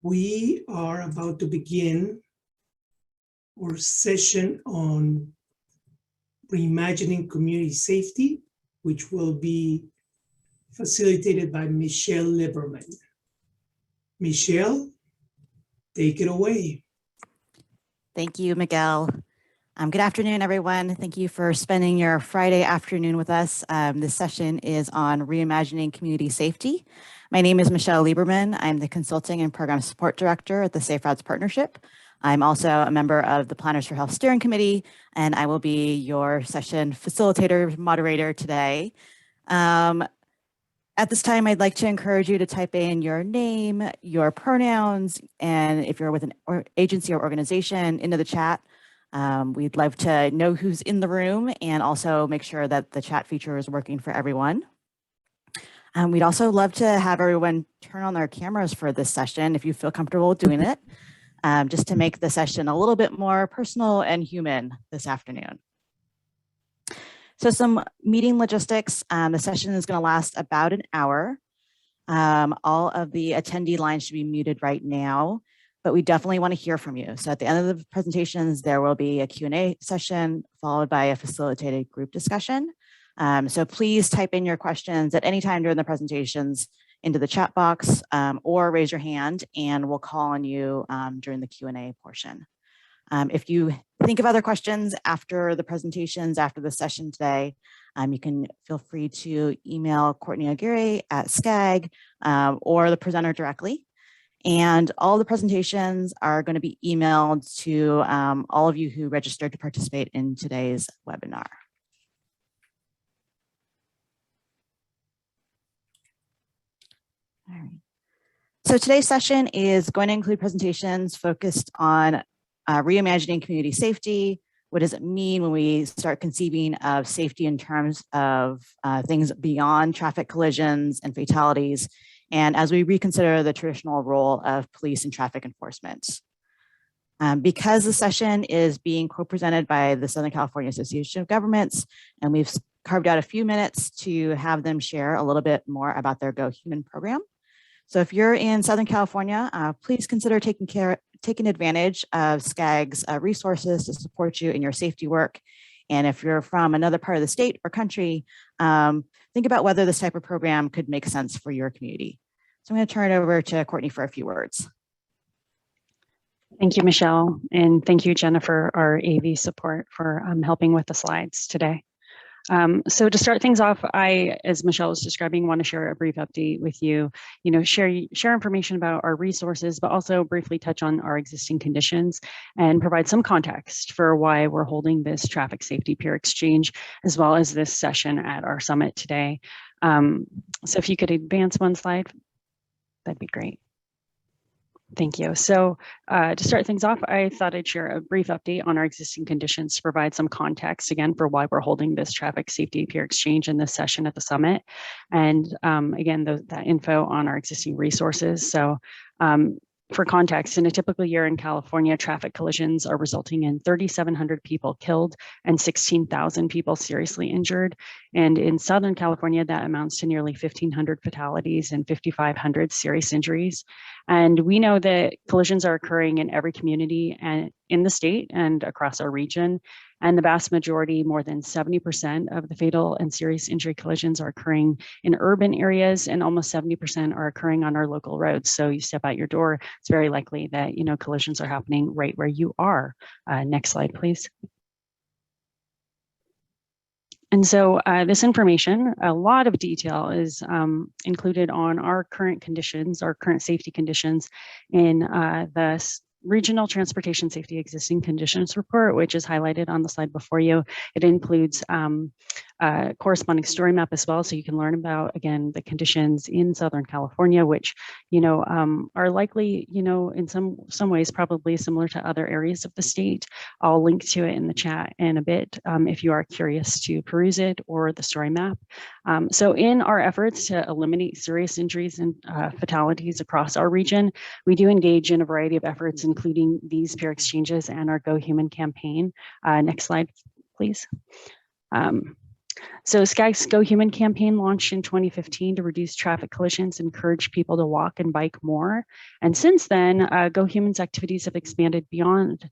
We are about to begin our session on reimagining community safety, which will be facilitated by Michelle Lieberman. Michelle, take it away. Thank you, Miguel. Good afternoon, everyone. Thank you for spending your Friday afternoon with us. This session is on reimagining community safety. My name is Michelle Lieberman. I'm the Consulting and Program Support Director at the Safe Routes Partnership. I'm also a member of the Planners for Health Steering Committee, and I will be your session facilitator moderator today. At this time, I'd like to encourage you to type in your name, your pronouns, and if you're with an agency or organization, into the chat. We'd love to know who's in the room and also make sure that the chat feature is working for everyone. We'd also love to have everyone turn on their cameras for this session if you feel comfortable doing it, just to make the session a little bit more personal and human this afternoon. So some meeting logistics. The session is going to last about an hour. All of the attendee lines should be muted right now, but we definitely want to hear from you. So at the end of the presentations, there will be a Q&A session followed by a facilitated group discussion. So please type in your questions at any time during the presentations into the chat box or raise your hand and we'll call on you during the Q&A portion. If you think of other questions after the presentations, after the session today, you can feel free to email Courtney Aguirre at SCAG or the presenter directly. And all the presentations are going to be emailed to all of you who registered to participate in today's webinar. All right. So today's session is going to include presentations focused on reimagining community safety. What does it mean when we start conceiving of safety in terms of things beyond traffic collisions and fatalities, and as we reconsider the traditional role of police and traffic enforcement. Because the session is being co-presented by the Southern California Association of Governments, and we've carved out a few minutes to have them share a little bit more about their Go Human program. So if you're in Southern California, please consider taking advantage of SCAG's resources to support you in your safety work. And if you're from another part of the state or country, think about whether this type of program could make sense for your community. So I'm going to turn it over to Courtney for a few words. Thank you, Michelle. And thank you, Jennifer, our AV support, for helping with the slides today. So to start things off, I, as Michelle was describing, want to share a brief update with you, share information about our resources, but also briefly touch on our existing conditions and provide some context for why we're holding this traffic safety peer exchange, as well as this session at our summit today. So if you could advance one slide, that'd be great. Thank you. So to start things off, I thought I'd share a brief update on our existing conditions to provide some context again for why we're holding this traffic safety peer exchange in this session at the summit. And again, that info on our existing resources. So for context, in a typical year in California, traffic collisions are resulting in 3,700 people killed and 16,000 people seriously injured. And in Southern California, that amounts to nearly 1,500 fatalities and 5,500 serious injuries. And we know that collisions are occurring in every community and in the state and across our region. And the vast majority, more than 70% of the fatal and serious injury collisions are occurring in urban areas, and almost 70% are occurring on our local roads. So you step out your door, it's very likely that collisions are happening right where you are. Next slide, please. And so this information, a lot of detail is included on our current conditions, our current safety conditions in the Regional Transportation Safety Existing Conditions Report, which is highlighted on the slide before you. It includes corresponding story map as well, so you can learn about, again, the conditions in Southern California, which are likely, in some ways probably similar to other areas of the state. I'll link to it in the chat in a bit if you are curious to peruse it, or the story map. So in our efforts to eliminate serious injuries and fatalities across our region, we do engage in a variety of efforts, including these peer exchanges and our Go Human campaign. Next slide, please. So SCAG's Go Human campaign launched in 2015 to reduce traffic collisions, encourage people to walk and bike more. And since then, Go Human's activities have expanded beyond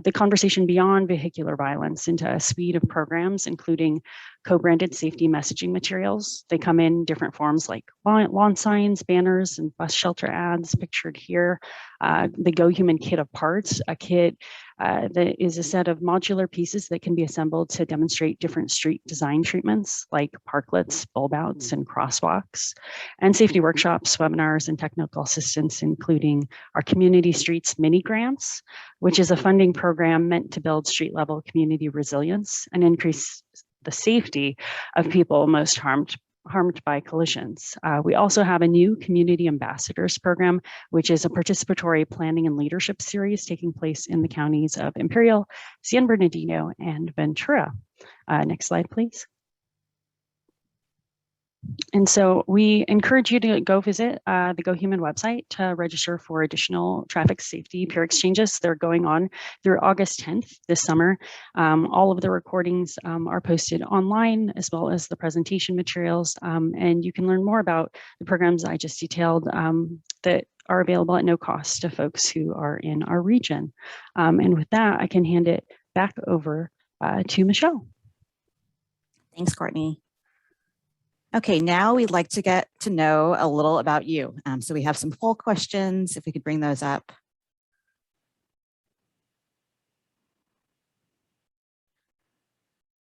the conversation beyond vehicular violence into a suite of programs, including co-branded safety messaging materials. They come in different forms like lawn signs, banners, and bus shelter ads pictured here. The Go Human kit of parts, a kit that is a set of modular pieces that can be assembled to demonstrate different street design treatments like parklets, bulb outs, and crosswalks, and safety workshops, webinars, and technical assistance, including our Community Streets mini grants, which is a funding program meant to build street level community resilience and increase the safety of people most harmed by collisions. We also have a new Community Ambassadors program, which is a participatory planning and leadership series taking place in the counties of Imperial, San Bernardino, and Ventura. Next slide, please. And so we encourage you to go visit the Go Human website to register for additional traffic safety peer exchanges. They're going on through August 10th this summer. All of the recordings are posted online, as well as the presentation materials. And you can learn more about the programs I just detailed that are available at no cost to folks who are in our region. And with that, I can hand it back over to Michelle. Thanks, Courtney. Okay, now we'd like to get to know a little about you. So we have some poll questions, if we could bring those up.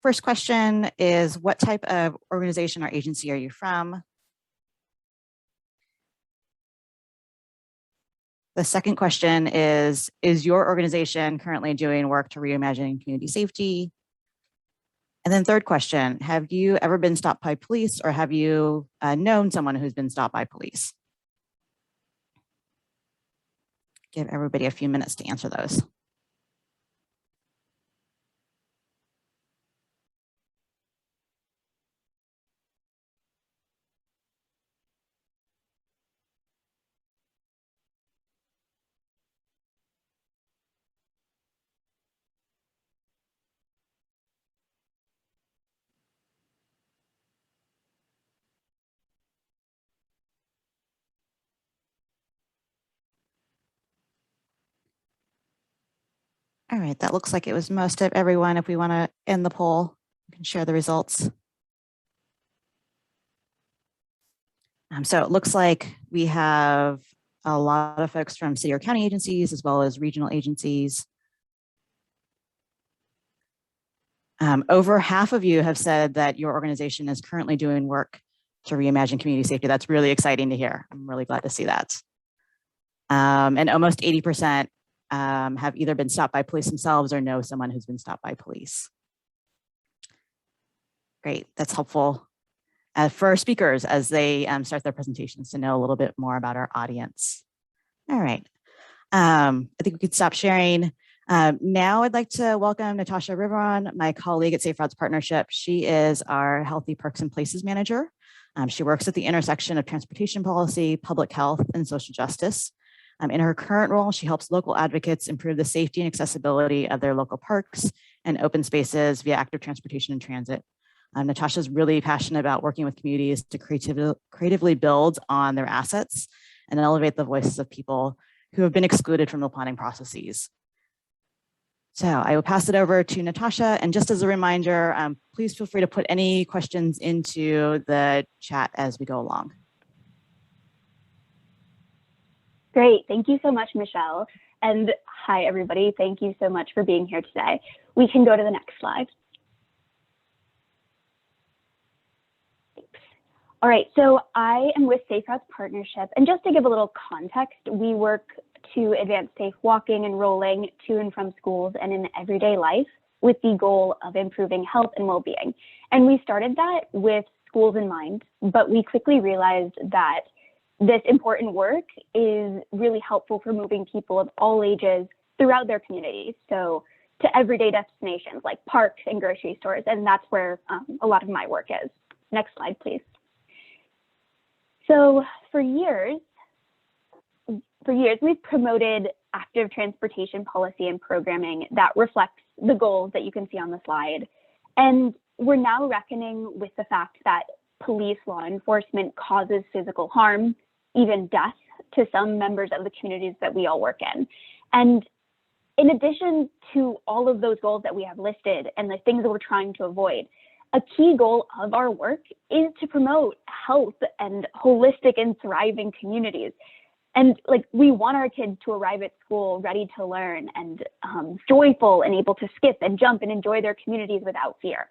First question is, what type of organization or agency are you from? The second question is your organization currently doing work to reimagine community safety? And then third question, have you ever been stopped by police, or have you known someone who's been stopped by police? Give everybody a few minutes to answer those. All right, that looks like it was most of everyone. If we want to end the poll, we can share the results. So it looks like we have a lot of folks from city or county agencies, as well as regional agencies. Over half of you have said that your organization is currently doing work to reimagine community safety. That's really exciting to hear. I'm really glad to see that. And almost 80% have either been stopped by police themselves or know someone who's been stopped by police. Great, that's helpful for our speakers as they start their presentations to know a little bit more about our audience. All right, I think we could stop sharing. Now I'd like to welcome Natasha Riveron, my colleague at Safe Routes Partnership. She is our Healthy Parks and Places Manager. She works at the intersection of transportation policy, public health, and social justice. In her current role, she helps local advocates improve the safety and accessibility of their local parks and open spaces via active transportation and transit. Natasha's really passionate about working with communities to creatively build on their assets and elevate the voices of people who have been excluded from the planning processes. So I will pass it over to Natasha. And just as a reminder, please feel free to put any questions into the chat as we go along. Great, thank you so much, Michelle. And hi, everybody. Thank you so much for being here today. We can go to the next slide. Thanks. All right, so I am with Safe Routes Partnership. And just to give a little context, we work to advance safe walking and rolling to and from schools and in everyday life with the goal of improving health and well-being. And we started that with schools in mind, but we quickly realized that this important work is really helpful for moving people of all ages throughout their communities. So to everyday destinations like parks and grocery stores. And that's where a lot of my work is. Next slide, please. So for years, we've promoted active transportation policy and programming that reflects the goals that you can see on the slide. And we're now reckoning with the fact that police law enforcement causes physical harm, even death, to some members of the communities that we all work in. And in addition to all of those goals that we have listed and the things that we're trying to avoid, a key goal of our work is to promote health and holistic and thriving communities. And like, we want our kids to arrive at school ready to learn and joyful and able to skip and jump and enjoy their communities without fear.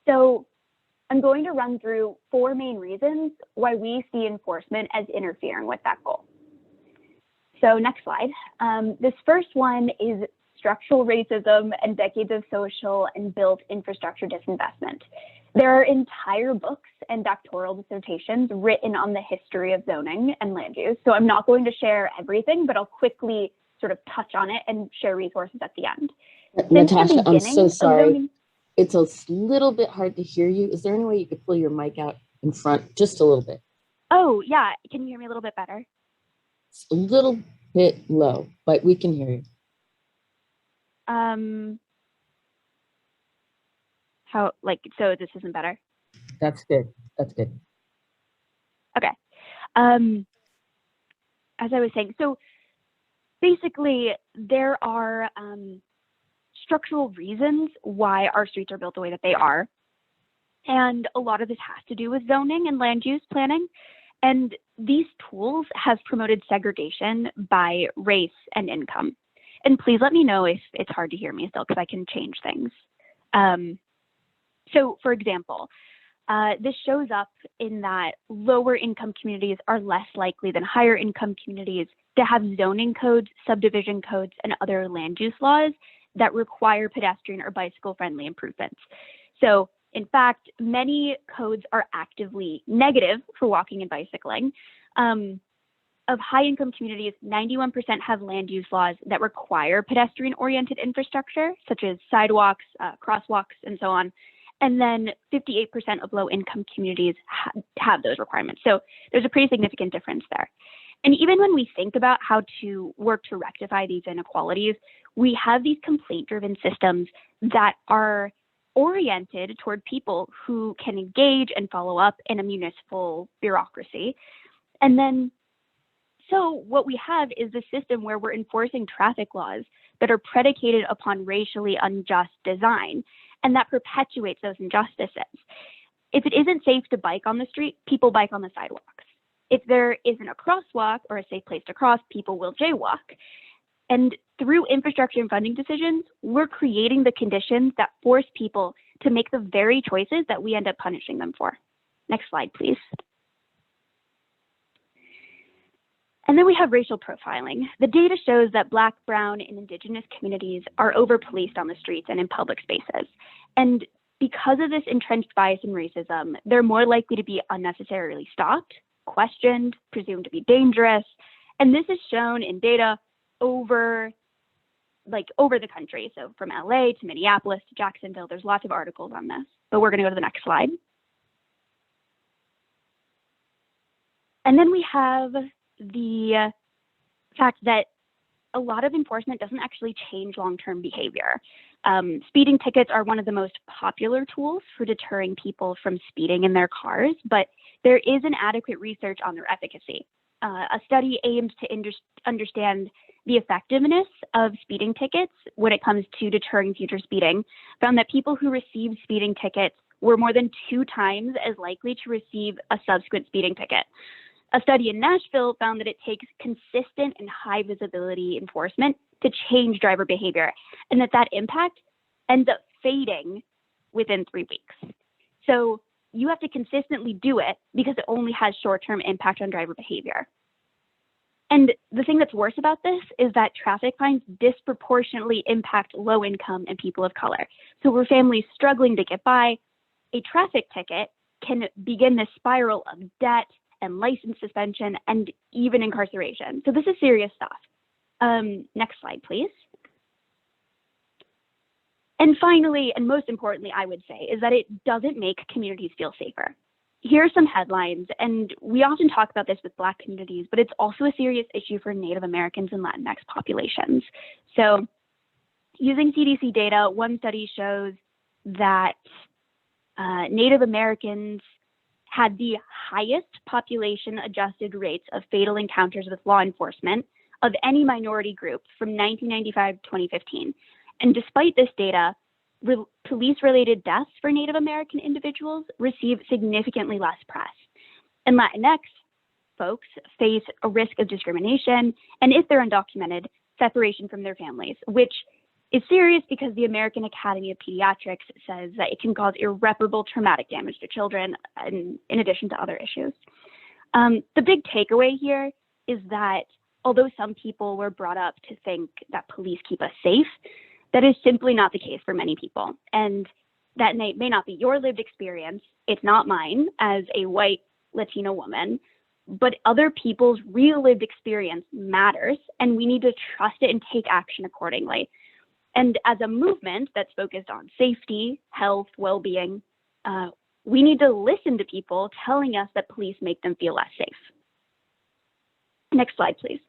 So I'm going to run through 4 main reasons why we see enforcement as interfering with that goal. So next slide. This first one is structural racism and decades of social and built infrastructure disinvestment. There are entire books and doctoral dissertations written on the history of zoning and land use. So I'm not going to share everything, but I'll quickly sort of touch on it and share resources at the end. Natasha, I'm so sorry. It's a little bit hard to hear you. Is there any way you could pull your mic out in front just a little bit? Oh, yeah. Can you hear me a little bit better? It's a little bit low, but we can hear you. So this isn't better? That's good. That's good. Okay. As I was saying, so basically there are structural reasons why our streets are built the way that they are. And a lot of this has to do with zoning and land use planning. And these tools have promoted segregation by race and income. And please let me know if it's hard to hear me still, because I can change things. So for example, this shows up in that lower income communities are less likely than higher income communities to have zoning codes, subdivision codes, and other land use laws that require pedestrian or bicycle friendly improvements. So in fact, many codes are actively negative for walking and bicycling. Of high income communities, 91% have land use laws that require pedestrian oriented infrastructure, such as sidewalks, crosswalks, and so on. And then 58% of low income communities have those requirements. So there's a pretty significant difference there. And even when we think about how to work to rectify these inequalities, we have these complaint driven systems that are oriented toward people who can engage and follow up in a municipal bureaucracy. And then, so what we have is a system where we're enforcing traffic laws that are predicated upon racially unjust design, and that perpetuates those injustices. If it isn't safe to bike on the street, people bike on the sidewalks. If there isn't a crosswalk or a safe place to cross, people will jaywalk. And through infrastructure and funding decisions, we're creating the conditions that force people to make the very choices that we end up punishing them for. Next slide, please. And then we have racial profiling. The data shows that Black, Brown, and Indigenous communities are over-policed on the streets and in public spaces. And because of this entrenched bias and racism, they're more likely to be unnecessarily stopped, questioned, presumed to be dangerous. And this is shown in data over the country. So from LA to Minneapolis to Jacksonville, there's lots of articles on this, but we're gonna go to the next slide. And then we have the fact that a lot of enforcement doesn't actually change long-term behavior. Speeding tickets are one of the most popular tools for deterring people from speeding in their cars, but there is inadequate research on their efficacy. A study aimed to understand the effectiveness of speeding tickets when it comes to deterring future speeding found that people who received speeding tickets were more than 2 times as likely to receive a subsequent speeding ticket. A study in Nashville found that it takes consistent and high visibility enforcement to change driver behavior, and that impact ends up fading within 3 weeks. So you have to consistently do it because it only has short-term impact on driver behavior. And the thing that's worse about this is that traffic fines disproportionately impact low income and people of color. So for families struggling to get by, a traffic ticket can begin this spiral of debt and license suspension and even incarceration. So this is serious stuff. Next slide, please. And finally, and most importantly, I would say, is that it doesn't make communities feel safer. Here are some headlines, and we often talk about this with Black communities, but it's also a serious issue for Native Americans and Latinx populations. So using CDC data, one study shows that Native Americans had the highest population adjusted rates of fatal encounters with law enforcement of any minority group from 1995 to 2015. And despite this data, police-related deaths for Native American individuals receive significantly less press. And Latinx folks face a risk of discrimination, and if they're undocumented, separation from their families, which is serious because the American Academy of Pediatrics says that it can cause irreparable traumatic damage to children, in addition to other issues. The big takeaway here is that although some people were brought up to think that police keep us safe, that is simply not the case for many people. And that may not be your lived experience. It's not mine as a white Latino woman, but other people's real lived experience matters, and we need to trust it and take action accordingly. And as a movement that's focused on safety, health, well-being, we need to listen to people telling us that police make them feel less safe. Next slide, please.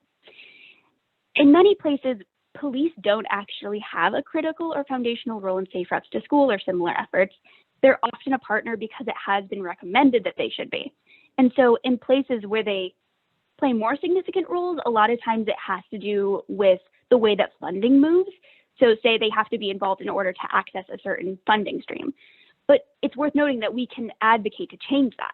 In many places, police don't actually have a critical or foundational role in safe routes to school or similar efforts. They're often a partner because it has been recommended that they should be. And so in places where they play more significant roles, a lot of times it has to do with the way that funding moves. So say they have to be involved in order to access a certain funding stream. But it's worth noting that we can advocate to change that.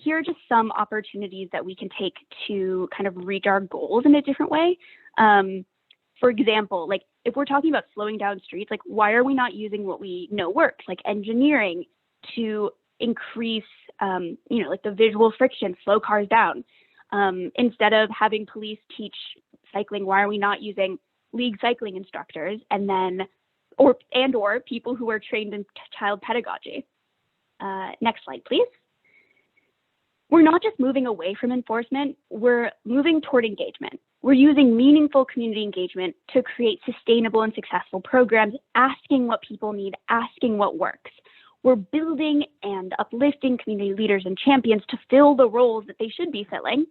Here are just some opportunities that we can take to kind of reach our goals in a different way. For example, like if we're talking about slowing down streets, like why are we not using what we know works, like engineering, to increase, like the visual friction, slow cars down? Instead of having police teach cycling, why are we not using league cycling instructors and or people who are trained in child pedagogy? Next slide, please. We're not just moving away from enforcement, we're moving toward engagement. We're using meaningful community engagement to create sustainable and successful programs, asking what people need, asking what works. We're building and uplifting community leaders and champions to fill the roles that they should be filling,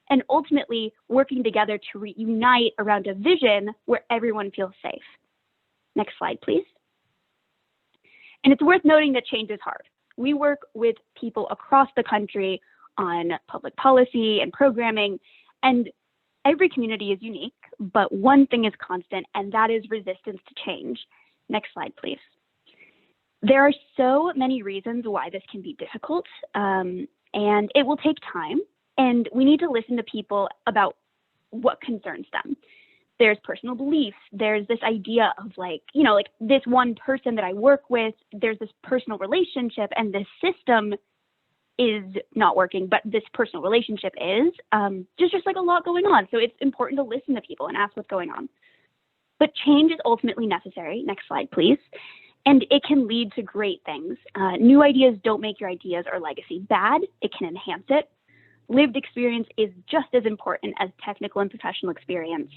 and ultimately working together to reunite around a vision where everyone feels safe. Next slide, please. And it's worth noting that change is hard. We work with people across the country on public policy and programming, and every community is unique, but one thing is constant, and that is resistance to change. Next slide, please. There are so many reasons why this can be difficult, and it will take time, and we need to listen to people about what concerns them. There's personal beliefs. There's this idea of like this one person that I work with, there's this personal relationship, and this system is not working, but this personal relationship is. Just like a lot going on. So it's important to listen to people and ask what's going on. But change is ultimately necessary. Next slide, please. And it can lead to great things. New ideas don't make your ideas or legacy bad. It can enhance it. Lived experience is just as important as technical and professional experience.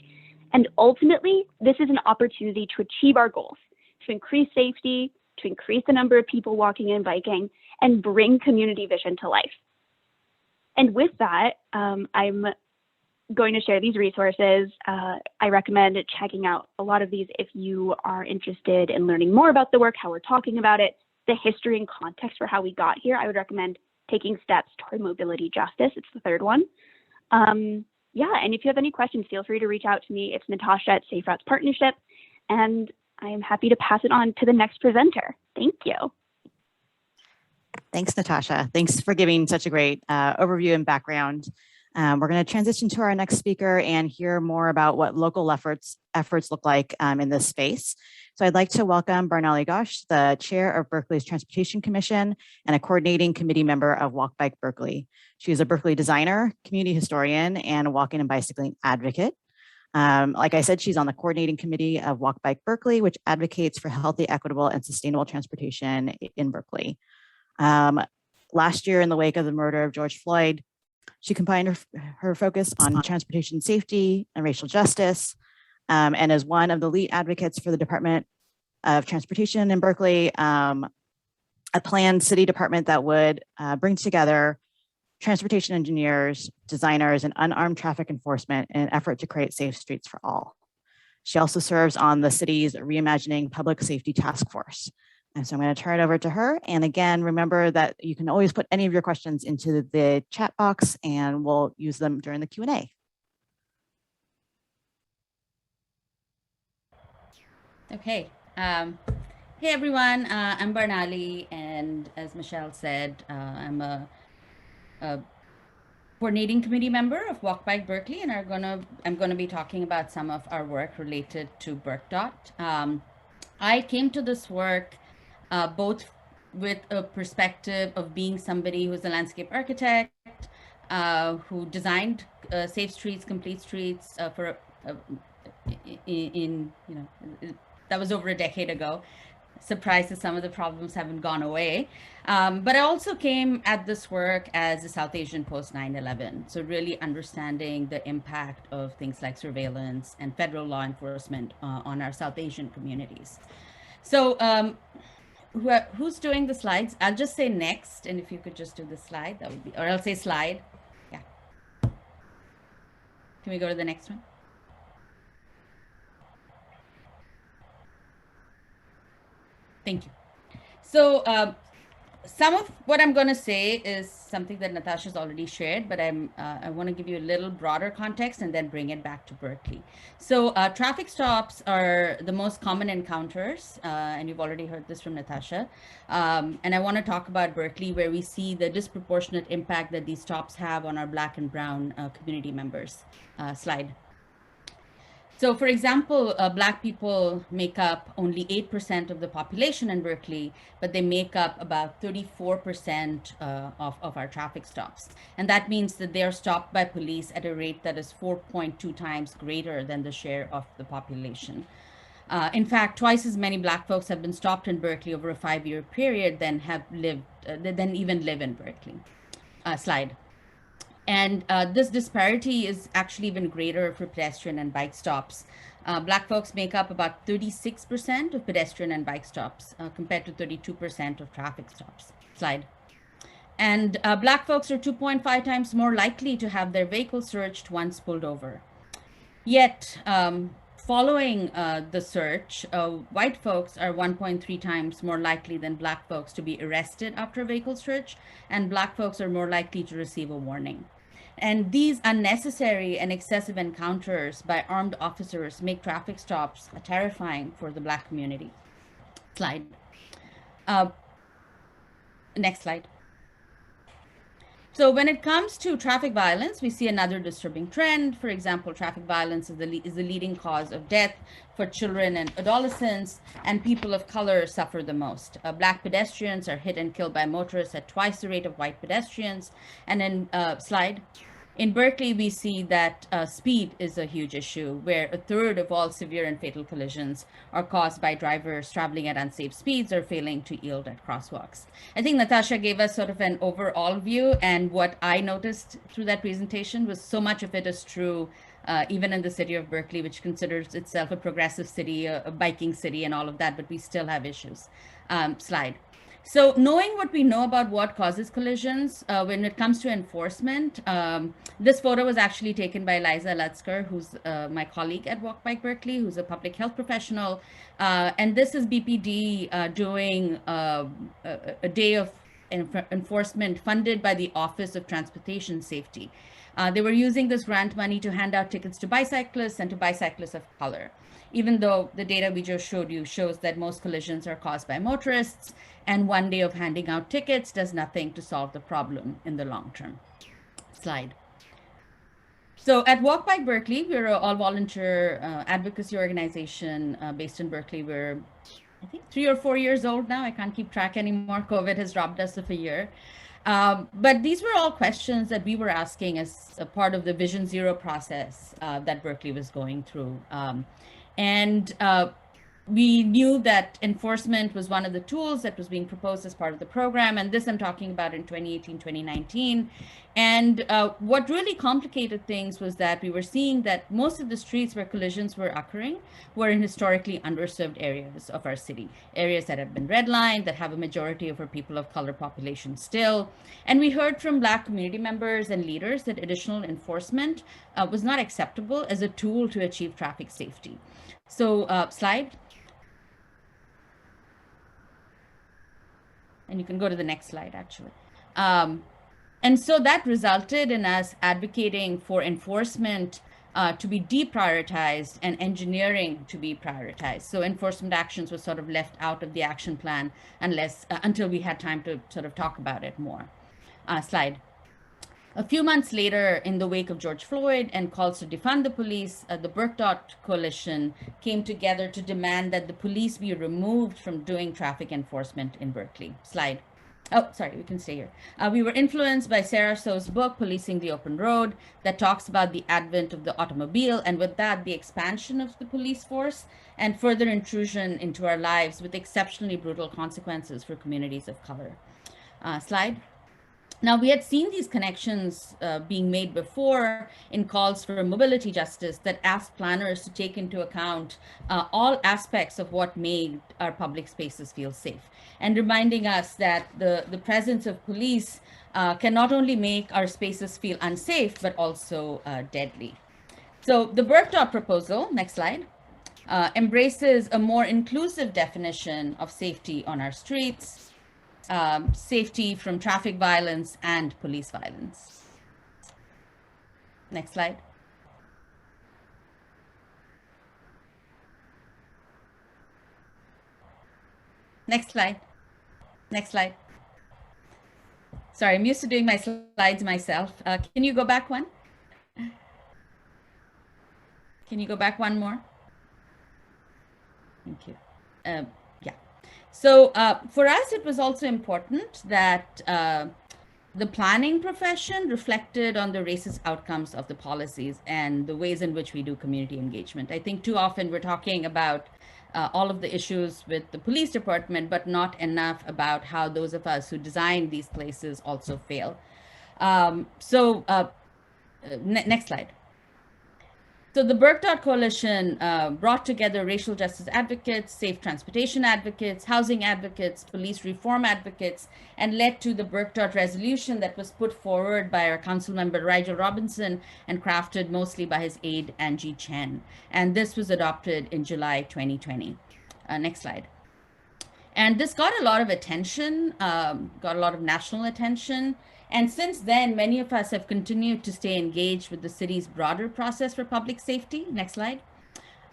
And ultimately, this is an opportunity to achieve our goals, to increase safety, to increase the number of people walking and biking, and bring community vision to life. And with that, I'm going to share these resources. I recommend checking out a lot of these if you are interested in learning more about the work, how we're talking about it, the history and context for how we got here. I would recommend Taking Steps Toward Mobility Justice. It's the third one. And if you have any questions, feel free to reach out to me. It's Natasha at Safe Routes Partnership, and I am happy to pass it on to the next presenter. Thank you. Thanks, Natasha. Thanks for giving such a great overview and background. We're going to transition to our next speaker and hear more about what local efforts look like in this space. So I'd like to welcome Barnali Ghosh, the chair of Berkeley's Transportation Commission and a coordinating committee member of Walk Bike Berkeley. She is a Berkeley designer, community historian, and a walking and bicycling advocate. Like I said, she's on the coordinating committee of Walk Bike Berkeley, which advocates for healthy, equitable, and sustainable transportation in Berkeley. Last year, in the wake of the murder of George Floyd, she combined her focus on transportation safety and racial justice, and as one of the lead advocates for the Department of Transportation in Berkeley, a planned city department that would bring together transportation engineers, designers, and unarmed traffic enforcement in an effort to create safe streets for all. She also serves on the city's Reimagining Public Safety Task Force. And so I'm going to turn it over to her. And again, remember that you can always put any of your questions into the chat box and we'll use them during the Q&A. Okay. Hey everyone, I'm Barnali, and as Michelle said, I'm a coordinating committee member of Walk Bike Berkeley, and I'm gonna be talking about some of our work related to BerkDOT. I came to this work both with a perspective of being somebody who's a landscape architect, who designed safe streets, complete streets that was over a decade ago. Surprised that some of the problems haven't gone away. But I also came at this work as a South Asian post 9/11. So really understanding the impact of things like surveillance and federal law enforcement on our South Asian communities. So who's doing the slides? I'll just say next. And if you could just do the slide, that would be, or I'll say slide. Yeah. Can we go to the next one? Thank you. So some of what I'm going to say is something that Natasha's already shared, but I want to give you a little broader context and then bring it back to Berkeley. So traffic stops are the most common encounters, and you've already heard this from Natasha. And I want to talk about Berkeley, where we see the disproportionate impact that these stops have on our Black and Brown community members. Slide. So for example, Black people make up only 8% of the population in Berkeley, but they make up about 34% of our traffic stops. And that means that they are stopped by police at a rate that is 4.2 times greater than the share of the population. In fact, twice as many Black folks have been stopped in Berkeley over a 5-year period than even live in Berkeley. Slide. And this disparity is actually even greater for pedestrian and bike stops. Black folks make up about 36% of pedestrian and bike stops compared to 32% of traffic stops. Slide. And Black folks are 2.5 times more likely to have their vehicle searched once pulled over. Yet, following the search, white folks are 1.3 times more likely than Black folks to be arrested after a vehicle search, and Black folks are more likely to receive a warning. And these unnecessary and excessive encounters by armed officers make traffic stops terrifying for the Black community. Slide. Next slide. So when it comes to traffic violence, we see another disturbing trend. For example, traffic violence is the leading cause of death for children and adolescents, and people of color suffer the most. Black pedestrians are hit and killed by motorists at twice the rate of white pedestrians. And in slide. In Berkeley, we see that speed is a huge issue, where a third of all severe and fatal collisions are caused by drivers traveling at unsafe speeds or failing to yield at crosswalks. I think Natasha gave us sort of an overall view, and what I noticed through that presentation was so much of it is true even in the city of Berkeley, which considers itself a progressive city, a biking city and all of that, but we still have issues. Slide. So knowing what we know about what causes collisions, when it comes to enforcement, this photo was actually taken by Eliza Lutzker, who's my colleague at Walk Bike Berkeley, who's a public health professional. And this is BPD doing a day of enforcement funded by the Office of Transportation Safety. They were using this grant money to hand out tickets to bicyclists and to bicyclists of color, even though the data we just showed you shows that most collisions are caused by motorists, and one day of handing out tickets does nothing to solve the problem in the long term. Slide. So at Walk Bike Berkeley, we're an all-volunteer advocacy organization based in Berkeley. We're, I think, 3 or 4 years old now. I can't keep track anymore. COVID has robbed us of a year. But these were all questions that we were asking as a part of the Vision Zero process that Berkeley was going through. We knew that enforcement was one of the tools that was being proposed as part of the program. And this I'm talking about in 2018, 2019. And what really complicated things was that we were seeing that most of the streets where collisions were occurring were in historically underserved areas of our city, areas that have been redlined, that have a majority of our people of color population still. And we heard from Black community members and leaders that additional enforcement was not acceptable as a tool to achieve traffic safety. So slide. And you can go to the next slide, actually. And so that resulted in us advocating for enforcement to be deprioritized and engineering to be prioritized. So enforcement actions were sort of left out of the action plan until we had time to sort of talk about it more. Slide. A few months later, in the wake of George Floyd and calls to defund the police, the Burke.org coalition came together to demand that the police be removed from doing traffic enforcement in Berkeley. Slide. Oh, sorry, we can stay here. We were influenced by Sarah So's book, Policing the Open Road, that talks about the advent of the automobile, and with that, the expansion of the police force and further intrusion into our lives with exceptionally brutal consequences for communities of color. Slide. Now, we had seen these connections being made before in calls for mobility justice that asked planners to take into account all aspects of what made our public spaces feel safe, and reminding us that the presence of police can not only make our spaces feel unsafe, but also deadly. So the Burke.org proposal, next slide, embraces a more inclusive definition of safety on our streets, safety from traffic violence and police violence. Next slide. Next slide. Next slide. Sorry, I'm used to doing my slides myself. Can you go back one? Can you go back one more? Thank you. Yeah. So for us, it was also important that the planning profession reflected on the racist outcomes of the policies and the ways in which we do community engagement. I think too often we're talking about all of the issues with the police department, but not enough about how those of us who design these places also fail. Next slide. So the Burke.org coalition brought together racial justice advocates, safe transportation advocates, housing advocates, police reform advocates, and led to the Burke.org resolution that was put forward by our council member, Rigel Robinson, and crafted mostly by his aide, Angie Chen. And this was adopted in July 2020. Next slide. And this got a lot of attention, got a lot of national attention. And since then, many of us have continued to stay engaged with the city's broader process for public safety, next slide,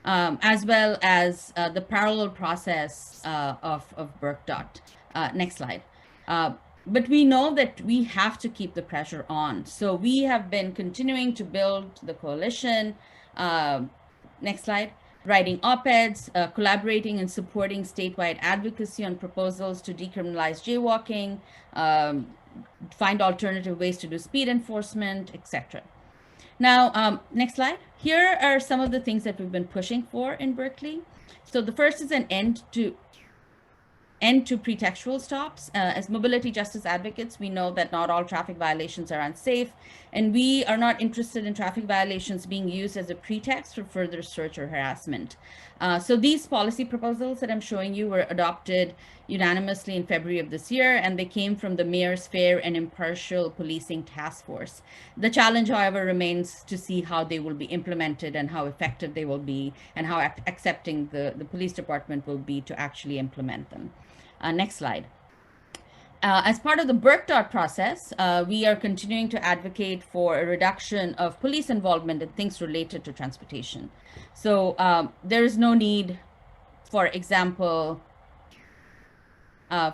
as well as the parallel process of Burke.org. Next slide. But we know that we have to keep the pressure on. So we have been continuing to build the coalition. Next slide. Writing op-eds, collaborating and supporting statewide advocacy on proposals to decriminalize jaywalking, find alternative ways to do speed enforcement, etc. Now, next slide. Here are some of the things that we've been pushing for in Berkeley. So the first is an end to pretextual stops. As mobility justice advocates, we know that not all traffic violations are unsafe, and we are not interested in traffic violations being used as a pretext for further search or harassment. So these policy proposals that I'm showing you were adopted unanimously in February of this year, and they came from the Mayor's Fair and Impartial Policing Task Force. The challenge, however, remains to see how they will be implemented and how effective they will be, and how accepting the police department will be to actually implement them. Next slide. As part of the Burke.org process, we are continuing to advocate for a reduction of police involvement in things related to transportation. So there is no need, for example,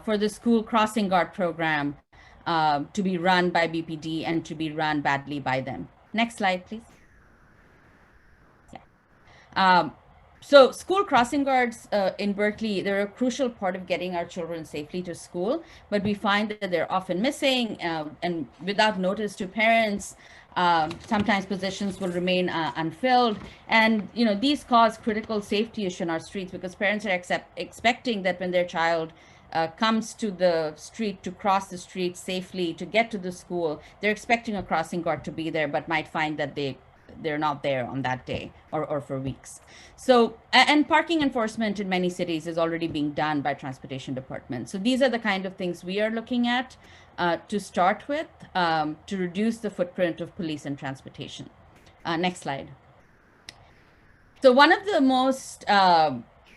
for the school crossing guard program to be run by BPD and to be run badly by them. Next slide, please. Yeah. So school crossing guards in Berkeley, they're a crucial part of getting our children safely to school, but we find that they're often missing and without notice to parents. Sometimes positions will remain unfilled, and these cause critical safety issue in our streets because parents are expecting that when their child comes to the street to cross the street safely to get to the school, they're expecting a crossing guard to be there, but might find that they're not there on that day or for weeks. So, and parking enforcement in many cities is already being done by transportation departments. So these are the kind of things we are looking at to start with to reduce the footprint of police and transportation. Next slide. So one of the most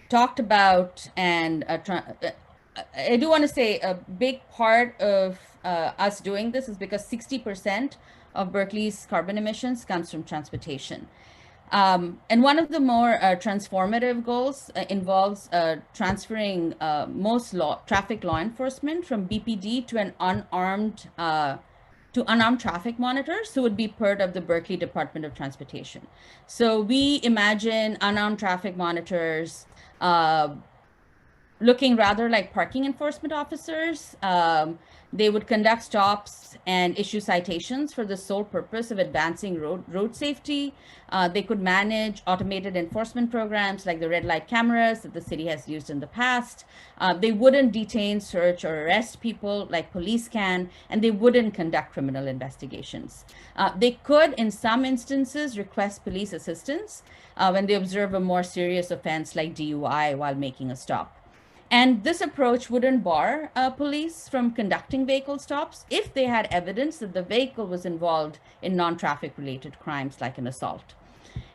talked about and I do want to say a big part of us doing this is because 60% of Berkeley's carbon emissions comes from transportation. And one of the more transformative goals involves transferring most traffic law enforcement from BPD to an unarmed traffic monitors who would be part of the Berkeley Department of Transportation. So we imagine unarmed traffic monitors looking rather like parking enforcement officers. They would conduct stops and issue citations for the sole purpose of advancing road safety. They could manage automated enforcement programs like the red light cameras that the city has used in the past. They wouldn't detain, search, or arrest people like police can, and they wouldn't conduct criminal investigations. They could, in some instances, request police assistance when they observe a more serious offense like DUI while making a stop. And this approach wouldn't bar police from conducting vehicle stops if they had evidence that the vehicle was involved in non-traffic related crimes like an assault.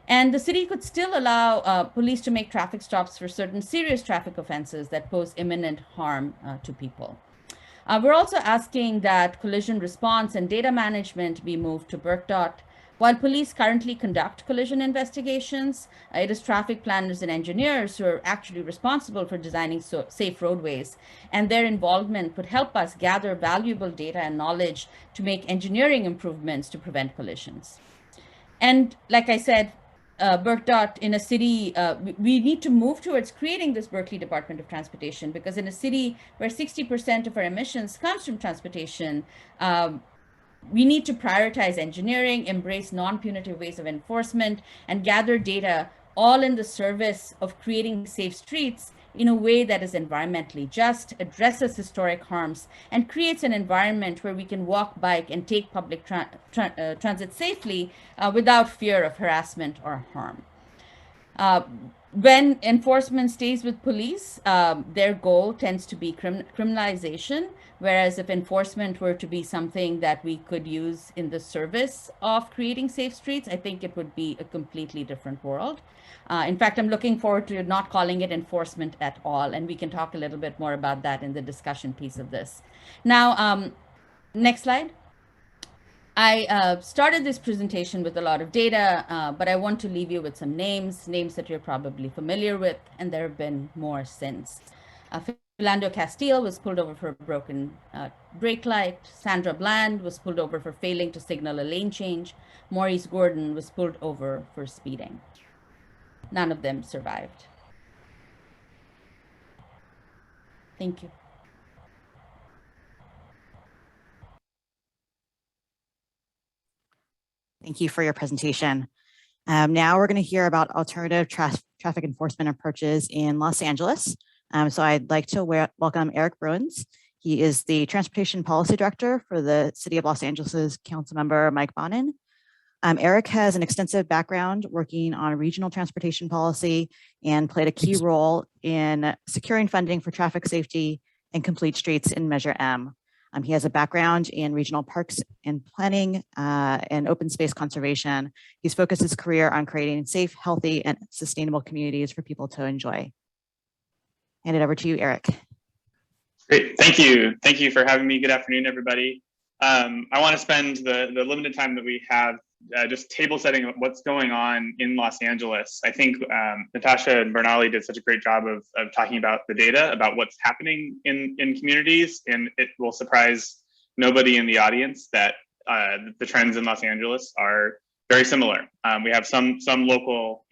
And the city could still allow police to make traffic stops for certain serious traffic offenses that pose imminent harm to people. We're also asking that collision response and data management be moved to BERCDOT. While police currently conduct collision investigations, it is traffic planners and engineers who are actually responsible for designing safe roadways, and their involvement would help us gather valuable data and knowledge to make engineering improvements to prevent collisions. And like I said, BERCDOT in a city, we need to move towards creating this Berkeley Department of Transportation, because in a city where 60% of our emissions comes from transportation, we need to prioritize engineering, embrace non-punitive ways of enforcement, and gather data all in the service of creating safe streets in a way that is environmentally just, addresses historic harms, and creates an environment where we can walk, bike, and take public transit safely without fear of harassment or harm. When enforcement stays with police, their goal tends to be criminalization, whereas if enforcement were to be something that we could use in the service of creating safe streets, I think it would be a completely different world. In fact, I'm looking forward to not calling it enforcement at all, and we can talk a little bit more about that in the discussion piece of this. Now, next slide. I started this presentation with a lot of data, but I want to leave you with some names that you're probably familiar with, and there have been more since. Philando Castile was pulled over for a broken brake light. Sandra Bland was pulled over for failing to signal a lane change. Maurice Gordon was pulled over for speeding. None of them survived. Thank you. Thank you for your presentation. Now we're going to hear about alternative traffic enforcement approaches in Los Angeles. So I'd like to welcome Eric Bruins. He is the Transportation Policy Director for the City of Los Angeles Councilmember Mike Bonin. Eric has an extensive background working on regional transportation policy and played a key role in securing funding for traffic safety and complete streets in Measure M. He has a background in regional parks and planning and open space conservation. He's focused his career on creating safe, healthy, and sustainable communities for people to enjoy. Hand it over to you, Eric. Great, thank you. Thank you for having me. Good afternoon, everybody. I want to spend the limited time that we have just table setting what's going on in Los Angeles. I think Natasha and Bernali did such a great job of talking about the data, about what's happening in communities, and it will surprise nobody in the audience that the trends in Los Angeles are very similar. We have some local,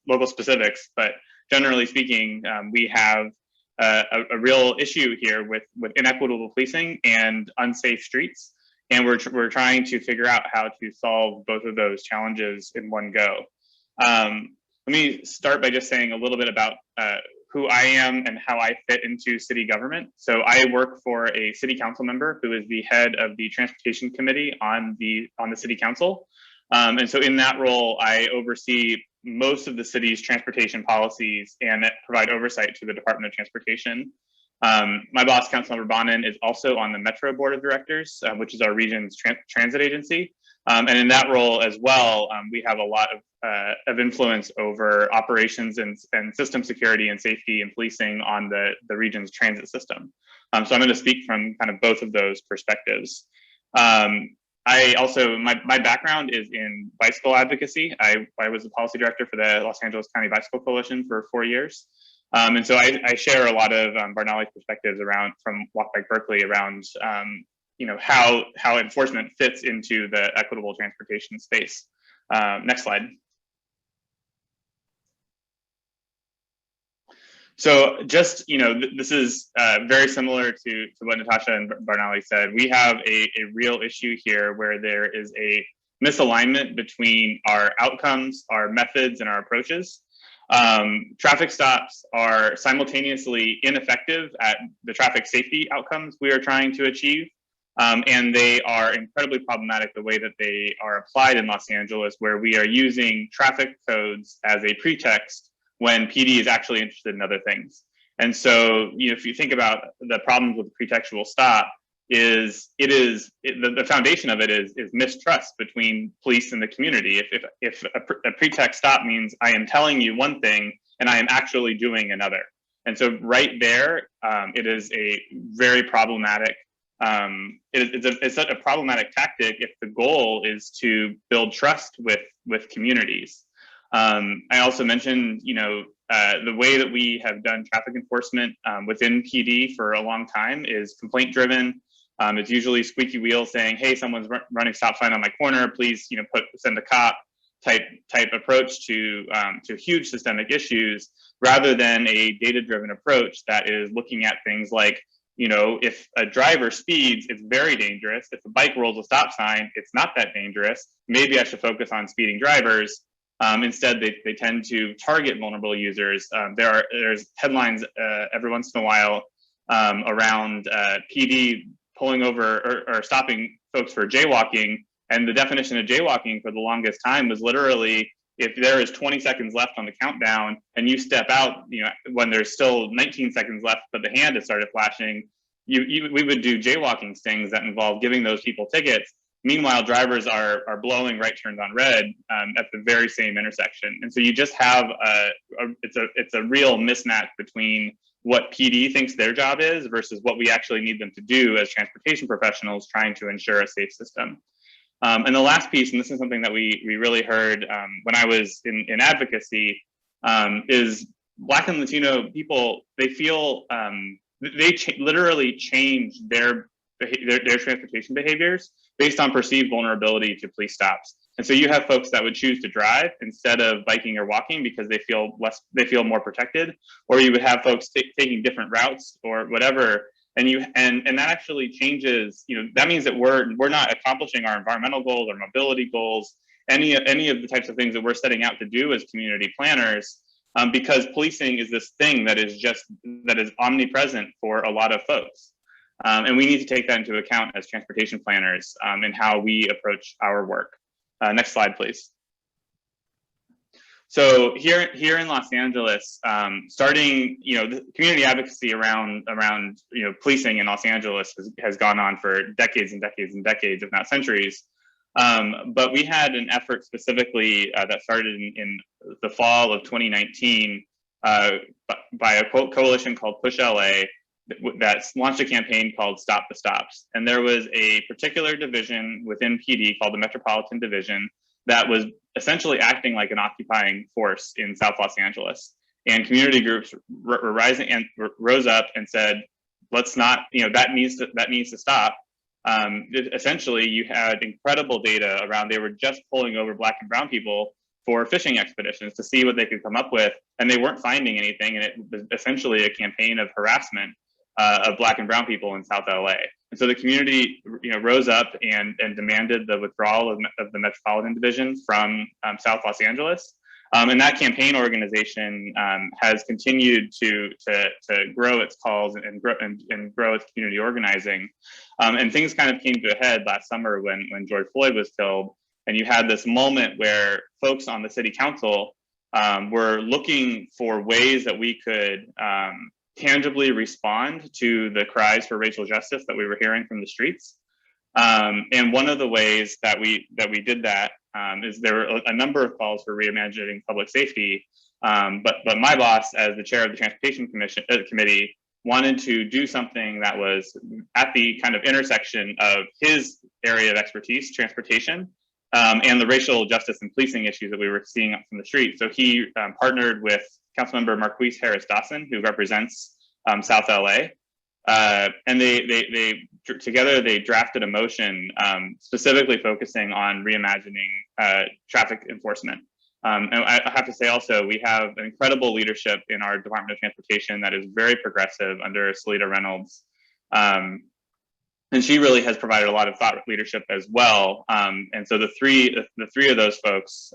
local specifics, but generally speaking, we have a real issue here with inequitable policing and unsafe streets. And we're trying to figure out how to solve both of those challenges in one go. Let me start by just saying a little bit about who I am and how I fit into city government. So I work for a city council member who is the head of the transportation committee on the city council. And so in that role, I oversee most of the city's transportation policies and provide oversight to the Department of Transportation. My boss, Councilmember Bonin, is also on the Metro Board of Directors, which is our region's transit agency. And in that role as well, we have a lot of influence over operations and system security and safety and policing on the region's transit system. So I'm going to speak from kind of both of those perspectives. I also, my background is in bicycle advocacy. I was the policy director for the Los Angeles County Bicycle Coalition for 4 years. And so I share a lot of Barnali's perspectives from Walk Bike Berkeley around how enforcement fits into the equitable transportation space. Next slide. So just, this is very similar to what Natasha and Barnali said. We have a real issue here where there is a misalignment between our outcomes, our methods, and our approaches. Traffic stops are simultaneously ineffective at the traffic safety outcomes we are trying to achieve. And they are incredibly problematic the way that they are applied in Los Angeles, where we are using traffic codes as a pretext when PD is actually interested in other things. And so, if you think about the problems with the pretextual stop, the foundation of it is mistrust between police and the community. If a pretext stop means I am telling you one thing and I am actually doing another. And so right there, it is a very problematic, it's such a problematic tactic if the goal is to build trust with communities. I also mentioned, the way that we have done traffic enforcement within PD for a long time is complaint driven. It's usually squeaky wheel saying, hey, someone's running stop sign on my corner, please, send a cop type approach to huge systemic issues, rather than a data-driven approach that is looking at things like, if a driver speeds, it's very dangerous. If a bike rolls a stop sign, it's not that dangerous. Maybe I should focus on speeding drivers. Instead, they tend to target vulnerable users. There's headlines every once in a while around PD pulling over or stopping folks for jaywalking. And the definition of jaywalking for the longest time was literally, if there is 20 seconds left on the countdown and you step out, when there's still 19 seconds left, but the hand has started flashing, we would do jaywalking stings that involve giving those people tickets. Meanwhile, drivers are blowing right turns on red at the very same intersection. And so you just have it's a real mismatch between what PD thinks their job is versus what we actually need them to do as transportation professionals trying to ensure a safe system. And the last piece, and this is something that we really heard when I was in advocacy, is Black and Latino people, they feel literally change their transportation behaviors based on perceived vulnerability to police stops. And so you have folks that would choose to drive instead of biking or walking because they feel more protected, or you would have folks taking different routes or whatever. And that actually changes, that means that we're not accomplishing our environmental goals, our mobility goals, any of the types of things that we're setting out to do as community planners, because policing is this thing that is omnipresent for a lot of folks. And we need to take that into account as transportation planners in how we approach our work. Next slide, please. So here in Los Angeles, starting, the community advocacy around policing in Los Angeles has gone on for decades and decades and decades, if not centuries. But we had an effort specifically that started in the fall of 2019 by a coalition called Push LA that launched a campaign called Stop the Stops. And there was a particular division within PD called the Metropolitan Division that was essentially acting like an occupying force in South Los Angeles. And community groups were rising and rose up and said, let's not, that needs to stop. Essentially, you had incredible data around, they were just pulling over Black and brown people for fishing expeditions to see what they could come up with. And they weren't finding anything. And it was essentially a campaign of harassment of Black and brown people in South LA. And so the community, rose up and demanded the withdrawal of the Metropolitan Division from South Los Angeles. And that campaign organization has continued to grow its calls and grow its community organizing. And things kind of came to a head last summer when George Floyd was killed. And you had this moment where folks on the city council were looking for ways that we could tangibly respond to the cries for racial justice that we were hearing from the streets. And one of the ways that we did that is there were a number of calls for reimagining public safety, but my boss, as the chair of the Transportation Committee, wanted to do something that was at the kind of intersection of his area of expertise, transportation, and the racial justice and policing issues that we were seeing up from the street. So he partnered with Councilmember Marquise Harris Dawson, who represents South LA. And they together they drafted a motion specifically focusing on reimagining traffic enforcement. And I have to say also, we have an incredible leadership in our Department of Transportation that is very progressive under Salita Reynolds. And she really has provided a lot of thought leadership as well. And so the three of those folks,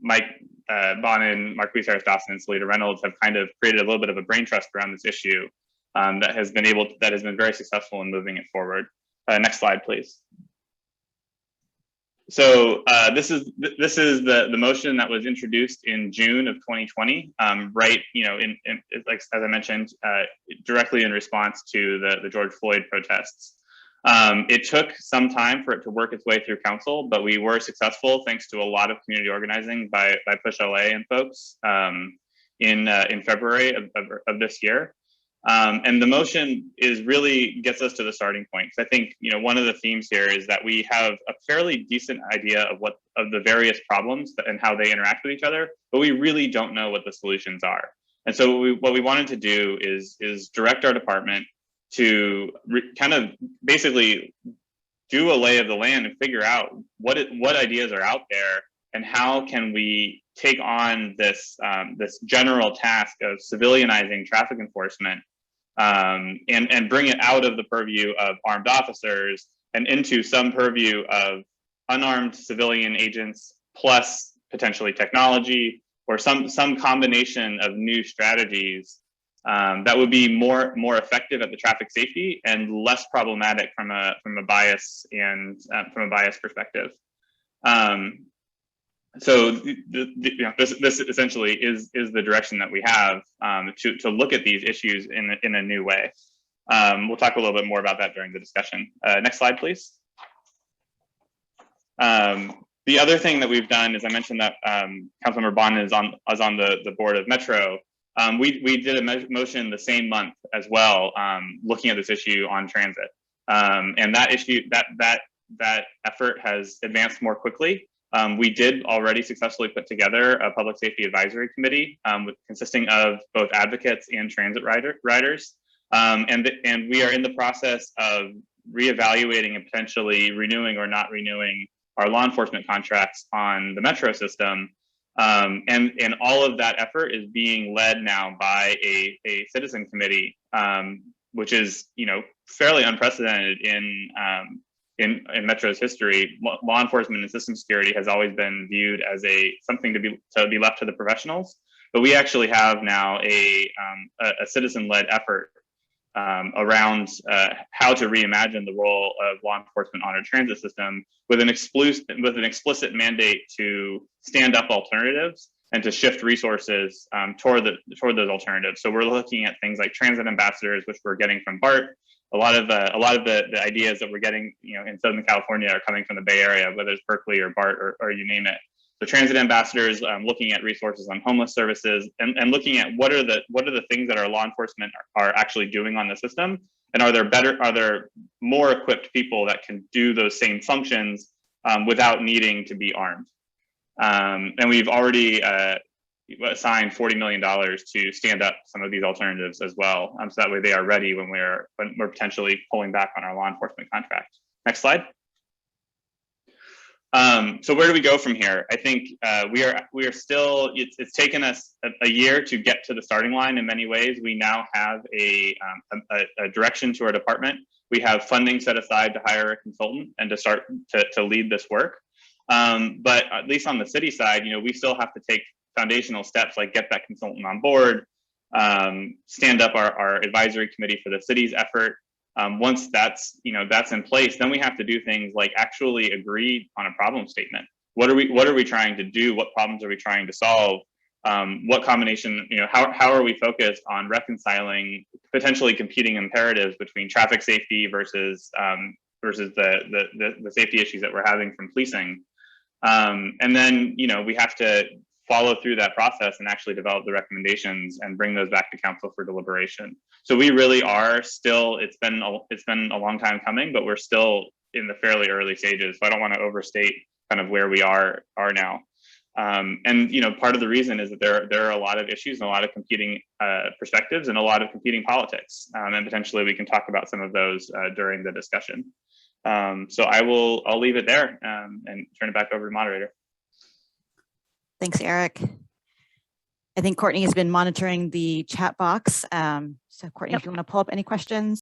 Mike Bonin, Marquise Harris Dawson, and Salita Reynolds, have kind of created a little bit of a brain trust around this issue that has been very successful in moving it forward. Next slide, please. So this is the motion that was introduced in June of 2020, right? Like as I mentioned, directly in response to the George Floyd protests. It took some time for it to work its way through council, but we were successful thanks to a lot of community organizing by Push LA and folks in February of this year. And the motion really gets us to the starting point. I think one of the themes here is that we have a fairly decent idea of the various problems and how they interact with each other, but we really don't know what the solutions are. And so what we wanted to do is direct our department to kind of basically do a lay of the land and figure out what ideas are out there and how can we take on this general task of civilianizing traffic enforcement and bring it out of the purview of armed officers and into some purview of unarmed civilian agents plus potentially technology or some combination of new strategies that would be more effective at the traffic safety and less problematic from a bias and from a bias perspective. So this essentially is the direction that we have to look at these issues in a new way. We'll talk a little bit more about that during the discussion. Next slide, please. The other thing that we've done is I mentioned that Councilmember Bonin is on the board of Metro. We did a motion the same month as well, looking at this issue on transit, and that issue that effort has advanced more quickly. We did already successfully put together a public safety advisory committee consisting of both advocates and transit riders, and we are in the process of reevaluating and potentially renewing or not renewing our law enforcement contracts on the Metro system. And all of that effort is being led now by a citizen committee, which is fairly unprecedented in Metro's history. Law enforcement and system security has always been viewed as something to be left to the professionals, but we actually have now a citizen-led effort around how to reimagine the role of law enforcement on our transit system with an explicit mandate to stand up alternatives and to shift resources toward those alternatives. So we're looking at things like transit ambassadors, which we're getting from BART. A lot of the ideas that we're getting, in Southern California are coming from the Bay Area, whether it's Berkeley or BART or you name it. So transit ambassadors, looking at resources on homeless services, and looking at what are the things that our law enforcement are actually doing on the system, and are there more equipped people that can do those same functions without needing to be armed. And we've already assigned $40 million to stand up some of these alternatives as well, so that way they are ready when we're potentially pulling back on our law enforcement contract. Next slide. So where do we go from here? I think we are still. It's taken us a year to get to the starting line. In many ways, we now have a direction to our department. We have funding set aside to hire a consultant and to start to lead this work. But at least on the city side, we still have to take foundational steps like get that consultant on board, stand up our advisory committee for the city's effort. Once that's in place, then we have to do things like actually agree on a problem statement. What are we trying to do? What problems are we trying to solve? What combination, how are we focused on reconciling potentially competing imperatives between traffic safety versus the safety issues that we're having from policing. And then, you know, we have to follow through that process and actually develop the recommendations and bring those back to council for deliberation. So we really are still, it's been a long time coming, but we're still in the fairly early stages. So I don't want to overstate kind of where we are now. And, you know, part of the reason is that there are a lot of issues and a lot of competing perspectives and a lot of competing politics. And potentially we can talk about some of those during the discussion. So I'll leave it there and turn it back over to the moderator. Thanks, Eric. I think Courtney has been monitoring the chat box. So Courtney, if you want to pull up any questions.